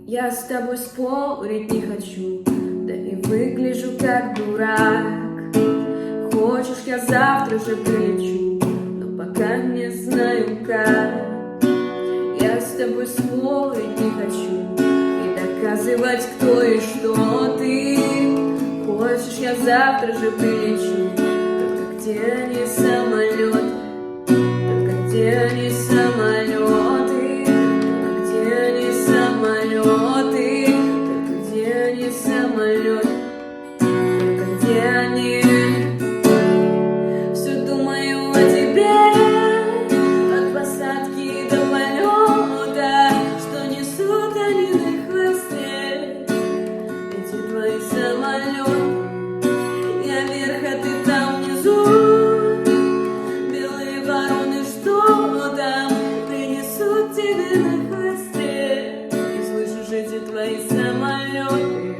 Я с тобой спорить не хочу, да и выгляжу как дурак. Хочешь, я завтра же прилечу, но пока не знаю как. Я с тобой спорить не хочу и доказывать, кто и что ты. Хочешь, я завтра же прилечу, только где не самолет, только где не самолеты, только где не самолеты, только где не самолет, только где они. Все думаю о тебе, от посадки до полета, что несут они на хвосте, эти твои самолеты. Я вверх, а ты там внизу, белые вороны, что там принесут тебе на хвосте. И слышишь эти твои самолеты.